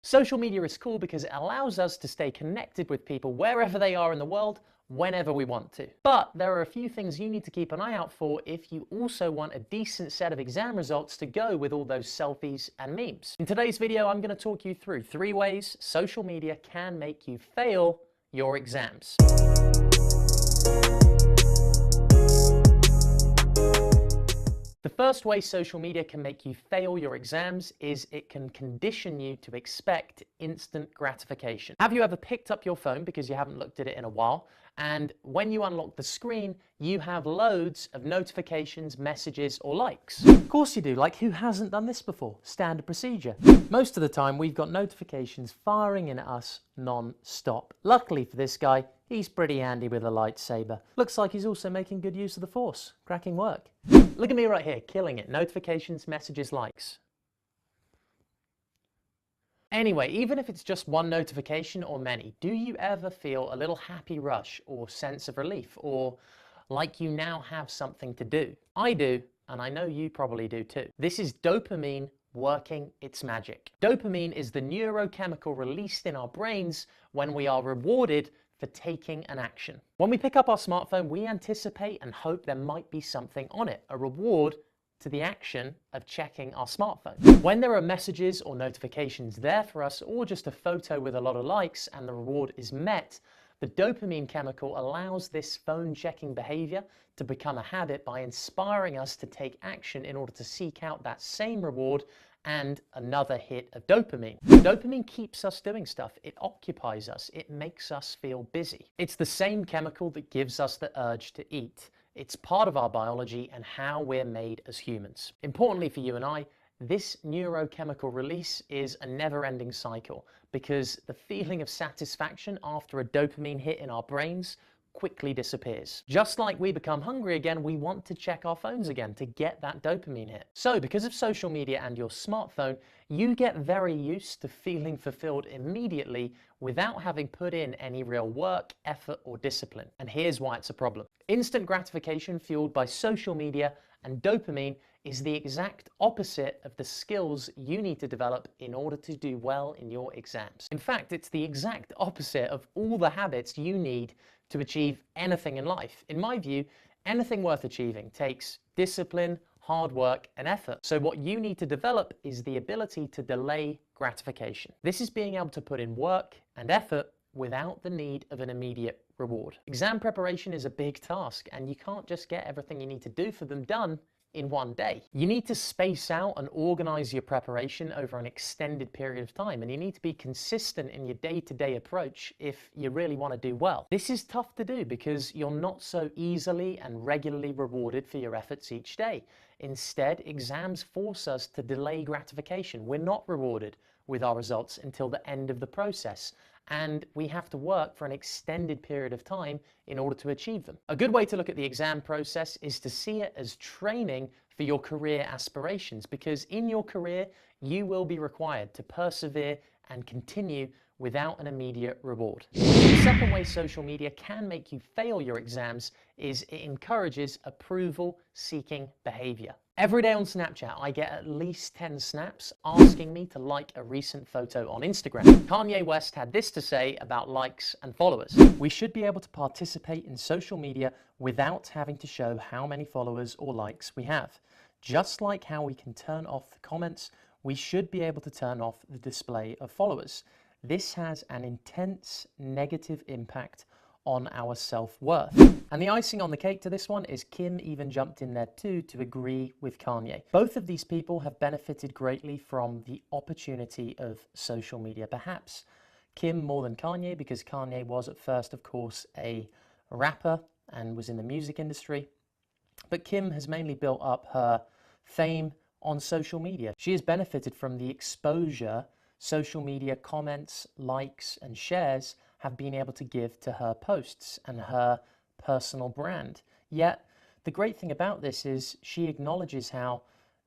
Social media is cool because it allows us to stay connected with people wherever they are in the world, whenever we want to. But there are a few things you need to keep an eye out for if you also want a decent set of exam results to go with all those selfies and memes. In today's video, I'm going to talk you through 3 ways social media can make you fail your exams. The first way social media can make you fail your exams is it can condition you to expect instant gratification. Have you ever picked up your phone because you haven't looked at it in a while, and when you unlock the screen, you have loads of notifications, messages, or likes? Of course you do. Like, who hasn't done this before? Standard procedure. Most of the time, we've got notifications firing in at us non-stop. Luckily for this guy, he's pretty handy with a lightsaber. Looks like he's also making good use of the Force. Cracking work. Look at me right here, killing it. Notifications, messages, likes. Anyway, even if it's just one notification or many, do you ever feel a little happy rush or sense of relief, or like you now have something to do? I do, and I know you probably do too. This is dopamine working its magic. Dopamine is the neurochemical released in our brains when we are rewarded for taking an action. When we pick up our smartphone, we anticipate and hope there might be something on it, a reward to the action of checking our smartphone. When there are messages or notifications there for us, or just a photo with a lot of likes and the reward is met, the dopamine chemical allows this phone checking behavior to become a habit by inspiring us to take action in order to seek out that same reward and another hit of dopamine. Dopamine keeps us doing stuff. It occupies us. It makes us feel busy. It's the same chemical that gives us the urge to eat. It's part of our biology and how we're made as humans. Importantly for you and I, this neurochemical release is a never-ending cycle because the feeling of satisfaction after a dopamine hit in our brains quickly disappears. Just like we become hungry again, we want to check our phones again to get that dopamine hit. So because of social media and your smartphone, you get very used to feeling fulfilled immediately without having put in any real work, effort, or discipline. And here's why it's a problem. Instant gratification fueled by social media and dopamine is the exact opposite of the skills you need to develop in order to do well in your exams. In fact, it's the exact opposite of all the habits you need to achieve anything in life. In my view, anything worth achieving takes discipline, hard work, and effort. So what you need to develop is the ability to delay gratification. This is being able to put in work and effort without the need of an immediate reward. Exam preparation is a big task, and you can't just get everything you need to do for them done in one day. You need to space out and organize your preparation over an extended period of time, and you need to be consistent in your day-to-day approach if you really want to do well. This is tough to do because you're not so easily and regularly rewarded for your efforts each day. Instead, exams force us to delay gratification. We're not rewarded with our results until the end of the process, and we have to work for an extended period of time in order to achieve them. A good way to look at the exam process is to see it as training for your career aspirations, because in your career, you will be required to persevere and continue without an immediate reward. The second way social media can make you fail your exams is it encourages approval-seeking behavior. Every day on Snapchat, I get at least 10 snaps asking me to like a recent photo on Instagram. Kanye West had this to say about likes and followers. We should be able to participate in social media without having to show how many followers or likes we have. Just like how we can turn off the comments, we should be able to turn off the display of followers. This has an intense negative impact on our self-worth. And the icing on the cake to this one is Kim even jumped in there too to agree with Kanye. Both of these people have benefited greatly from the opportunity of social media. Perhaps Kim more than Kanye, because Kanye was at first, of course, a rapper and was in the music industry. But Kim has mainly built up her fame on social media. She has benefited from the exposure social media comments, likes, and shares have been able to give to her posts and her personal brand. Yet, the great thing about this is she acknowledges how,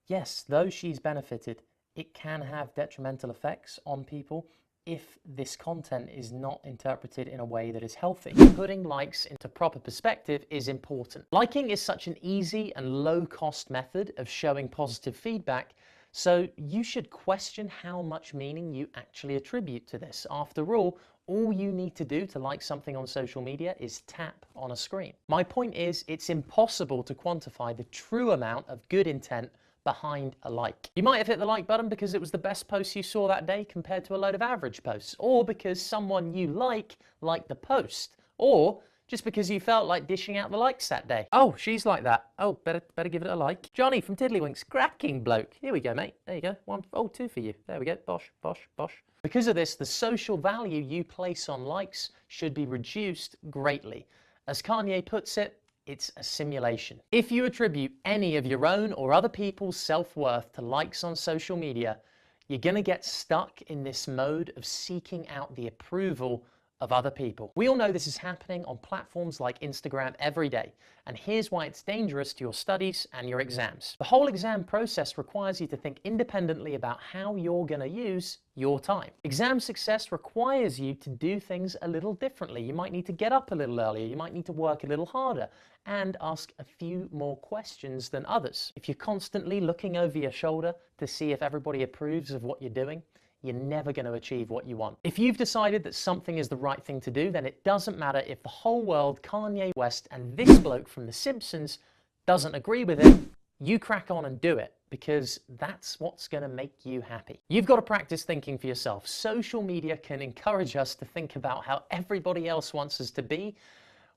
yes, though she's benefited, it can have detrimental effects on people if this content is not interpreted in a way that is healthy. Putting likes into proper perspective is important. Liking is such an easy and low-cost method of showing positive feedback, So you should question how much meaning you actually attribute to this. After all you need to do to like something on social media is tap on a screen. My point is, it's impossible to quantify the true amount of good intent behind a like. You might have hit the like button because it was the best post you saw that day compared to a load of average posts, or because someone you liked the post, or just because you felt like dishing out the likes that day. Oh, she's like that. Oh, better give it a like. Johnny from Tiddlywinks, cracking bloke. Here we go, mate. There you go. Two for you. There we go. Bosh, bosh, bosh. Because of this, the social value you place on likes should be reduced greatly. As Kanye puts it, it's a simulation. If you attribute any of your own or other people's self-worth to likes on social media, you're gonna get stuck in this mode of seeking out the approval of other people. We all know this is happening on platforms like Instagram every day, and here's why it's dangerous to your studies and your exams. The whole exam process requires you to think independently about how you're going to use your time. Exam success requires you to do things a little differently. You might need to get up a little earlier, you might need to work a little harder, and ask a few more questions than others. If you're constantly looking over your shoulder to see if everybody approves of what you're doing, you're never going to achieve what you want. If you've decided that something is the right thing to do, then it doesn't matter if the whole world, Kanye West, and this bloke from The Simpsons doesn't agree with it. You crack on and do it, because that's what's going to make you happy. You've got to practice thinking for yourself. Social media can encourage us to think about how everybody else wants us to be,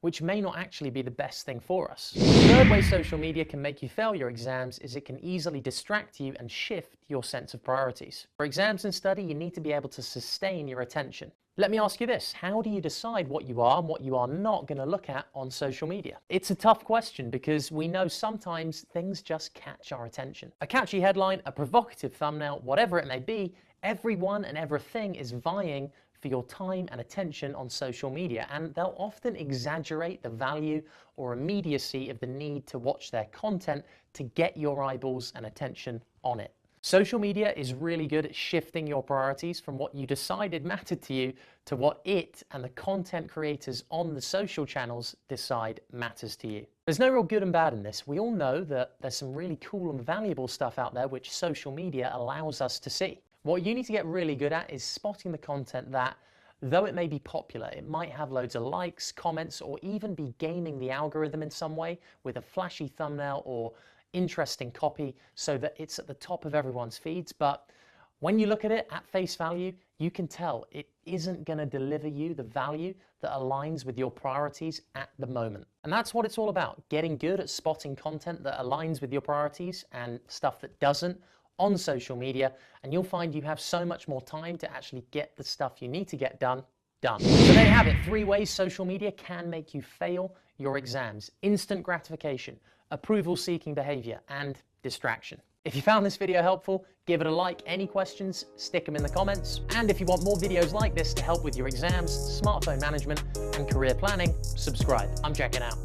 which may not actually be the best thing for us. The third way social media can make you fail your exams is it can easily distract you and shift your sense of priorities. For exams and study, you need to be able to sustain your attention. Let me ask you this, how do you decide what you are and what you are not going to look at on social media? It's a tough question because we know sometimes things just catch our attention. A catchy headline, a provocative thumbnail, whatever it may be, everyone and everything is vying for your time and attention on social media, and they'll often exaggerate the value or immediacy of the need to watch their content to get your eyeballs and attention on it. Social media is really good at shifting your priorities from what you decided mattered to you to what it and the content creators on the social channels decide matters to you. There's no real good and bad in this. We all know that there's some really cool and valuable stuff out there which social media allows us to see. What you need to get really good at is spotting the content that, though it may be popular, it might have loads of likes, comments, or even be gaming the algorithm in some way with a flashy thumbnail or interesting copy so that it's at the top of everyone's feeds. But when you look at it at face value, you can tell it isn't going to deliver you the value that aligns with your priorities at the moment. And that's what it's all about, getting good at spotting content that aligns with your priorities and stuff that doesn't on social media, and you'll find you have so much more time to actually get the stuff you need to get done. So there you have it, 3 ways social media can make you fail your exams: instant gratification, approval-seeking behavior, and distraction. If you found this video helpful, give it a like. Any questions, stick them in the comments. And if you want more videos like this to help with your exams, smartphone management, and career planning, subscribe. I'm checking out.